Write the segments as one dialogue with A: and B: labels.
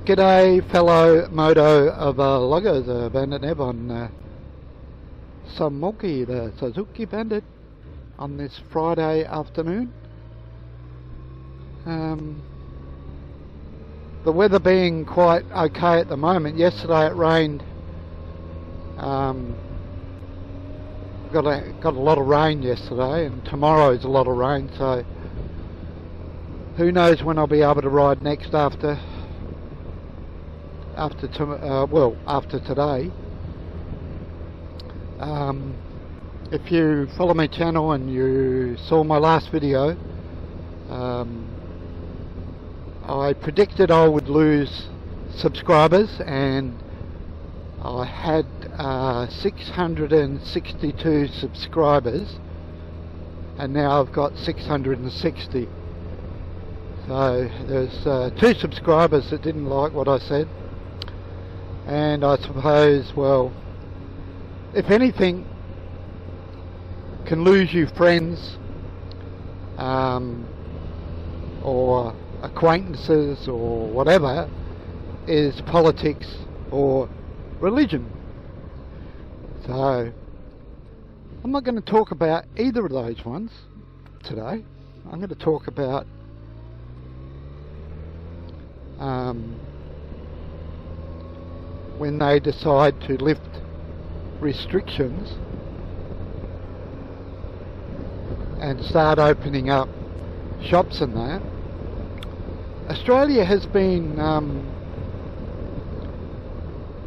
A: G'day fellow moto vloggers, Bandit Nev on Samoki, the Suzuki Bandit, on this Friday afternoon. The weather being quite okay at the moment. Yesterday it rained. Got a lot of rain yesterday, and tomorrow's a lot of rain, so who knows when I'll be able to ride next after today. If you follow my channel and you saw my last video, I predicted I would lose subscribers, and I had 662 subscribers, and now I've got 660. So there's 2 subscribers that didn't like what I said, and I suppose, well, if anything can lose you friends or acquaintances or whatever, is politics or religion. So I'm not going to talk about either of those ones today. I'm going to talk about when they decide to lift restrictions and start opening up shops and that. Australia has been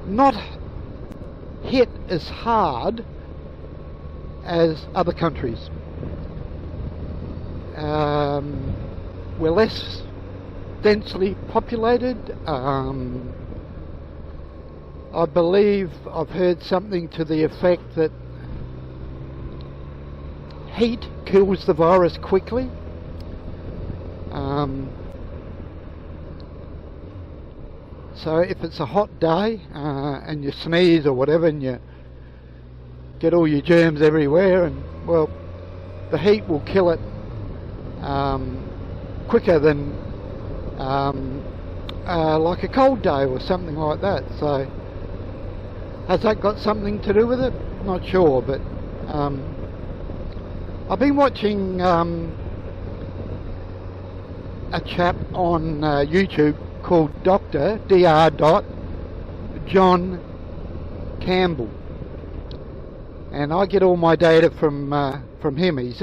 A: not hit as hard as other countries. We're less densely populated. I believe I've heard something to the effect that heat kills the virus quickly. So if it's a hot day and you sneeze or whatever and you get all your germs everywhere, and well, the heat will kill it quicker than like a cold day or something like that. So has that got something to do with it? Not sure, but I've been watching a chap on YouTube called Dr. John Campbell, and I get all my data from him. He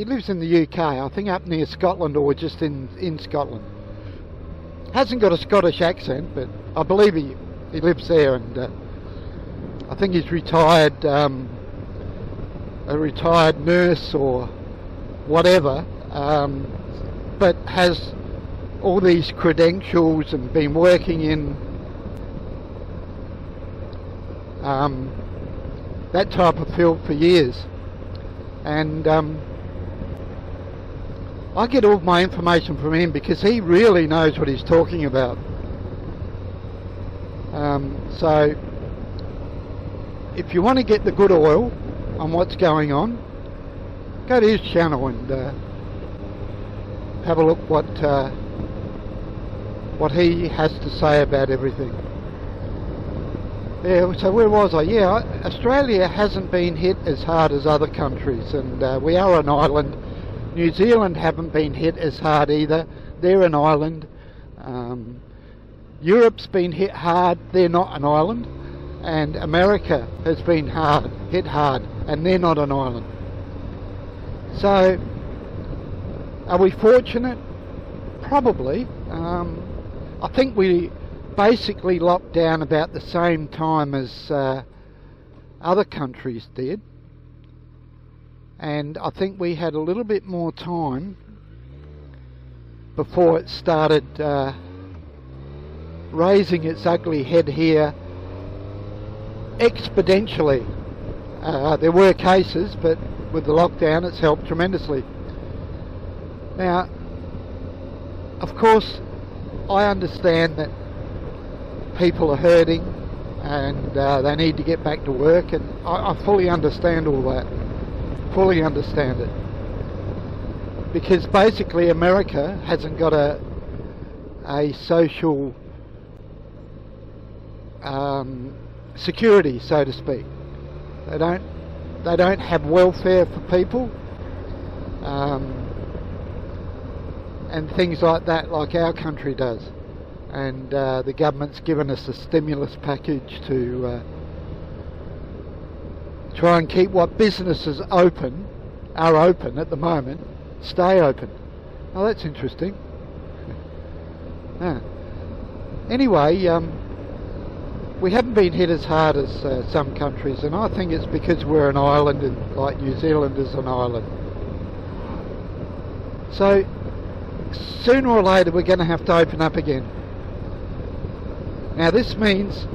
A: lives in the UK, I think up near Scotland, or just in Scotland. Hasn't got a Scottish accent, but I believe he lives there, and I think he's retired, a retired nurse or whatever, but has all these credentials and been working in that type of field for years. And I get all my information from him because he really knows what he's talking about. So if you want to get the good oil on what's going on, go to his channel and have a look what he has to say about everything. Yeah, so where was I? Yeah, Australia hasn't been hit as hard as other countries, and we are an island. New Zealand haven't been hit as hard either. They're an island. Europe's been hit hard. They're not an island. And America has been hit hard, and they're not an island. So, are we fortunate? Probably. I think we basically locked down about the same time as other countries did, and I think we had a little bit more time before it started raising its ugly head here exponentially. There were cases, but with the lockdown it's helped tremendously. Now, of course, I understand that people are hurting and they need to get back to work, and I fully understand all that. Fully understand it. Because basically America hasn't got a social security, so to speak. They don't have welfare for people, and things like that, like our country does. And the government's given us a stimulus package to try and keep what businesses are open at the moment, stay open. Oh, that's interesting. Anyway, we haven't been hit as hard as some countries, and I think it's because we're an island, and like New Zealand is an island. So sooner or later we're going to have to open up again. Now this means,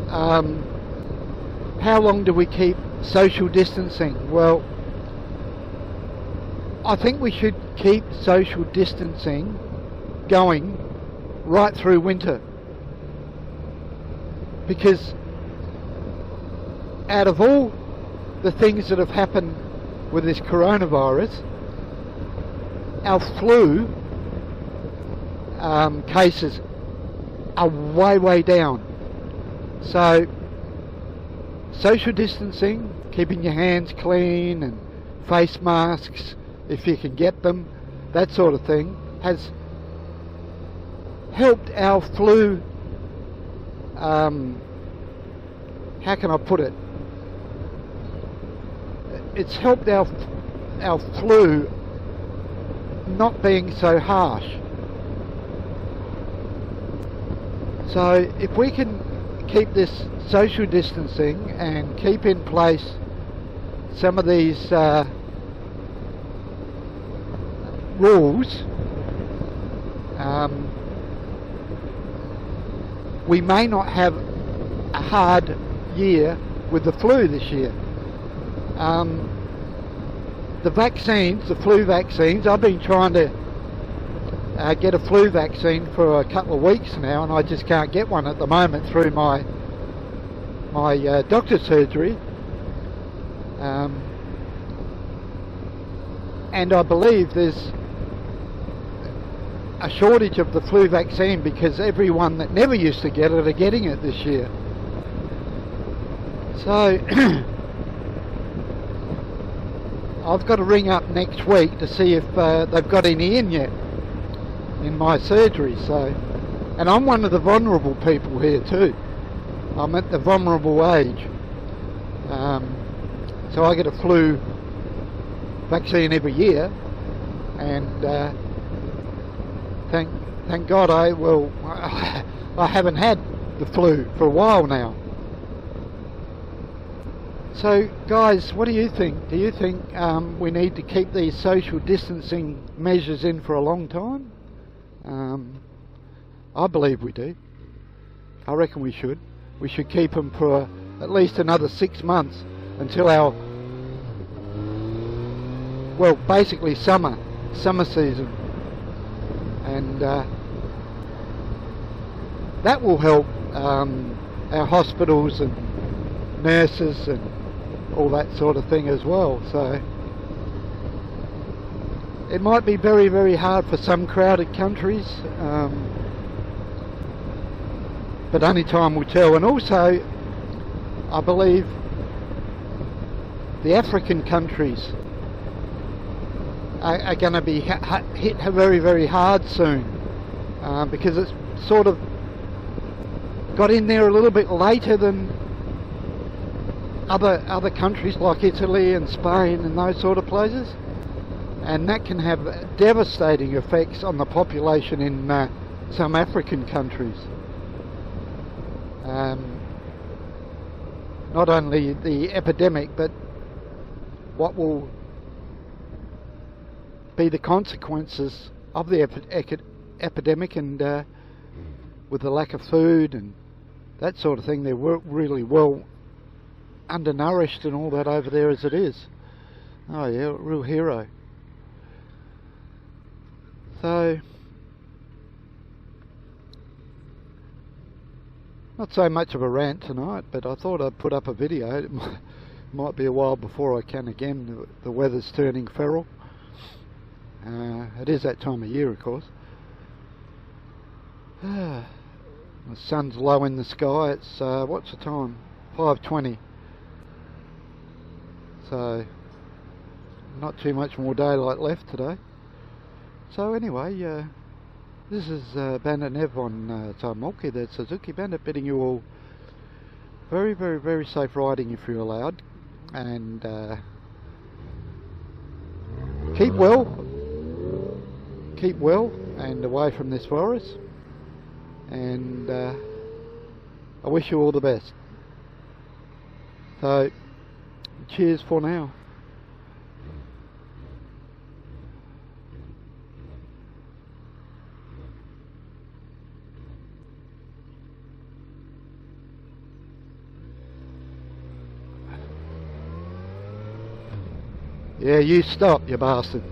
A: how long do we keep social distancing? Well, I think we should keep social distancing going right through winter, because out of all the things that have happened with this coronavirus, our flu cases are way down. So social distancing, keeping your hands clean and face masks if you can get them, that sort of thing, has helped our flu, how can I put it? It's helped our flu not being so harsh. So if we can keep this social distancing and keep in place some of these rules, we may not have a hard year with the flu this year. The vaccines, the flu vaccines, I've been trying to get a flu vaccine for a couple of weeks now, and I just can't get one at the moment through my doctor's surgery. And I believe there's a shortage of the flu vaccine because everyone that never used to get it are getting it this year. So I've got to ring up next week to see if they've got any in yet in my surgery. So, and I'm one of the vulnerable people here too. I'm at the vulnerable age, so I get a flu vaccine every year, and thank God I haven't had the flu for a while now. So guys, what do you think? Do you think we need to keep these social distancing measures in for a long time? I believe we do. I reckon we should. We should keep them for at least another 6 months until our, well, basically summer season, and that will help our hospitals and nurses and all that sort of thing as well. So it might be very hard for some crowded countries, but only time will tell. And also I believe the African countries are going to be hit very hard soon, because it's sort of got in there a little bit later than other countries like Italy and Spain and those sort of places, and that can have devastating effects on the population in some African countries. Not only the epidemic, but what will be the consequences of the epidemic, and with the lack of food and that sort of thing. They're really well undernourished and all that over there as it is. Oh yeah, real hero. So not so much of a rant tonight, but I thought I'd put up a video. It might be a while before I can again. The weather's turning feral. It is that time of year, of course. The sun's low in the sky. It's what's the time? 5:20. So not too much more daylight left today. So anyway, this is Bandit Nev on Taimulki, the Suzuki Bandit, bidding you all very, very, very safe riding if you're allowed, and keep well and away from this virus, and I wish you all the best. So cheers for now. Yeah, you stop, you bastard.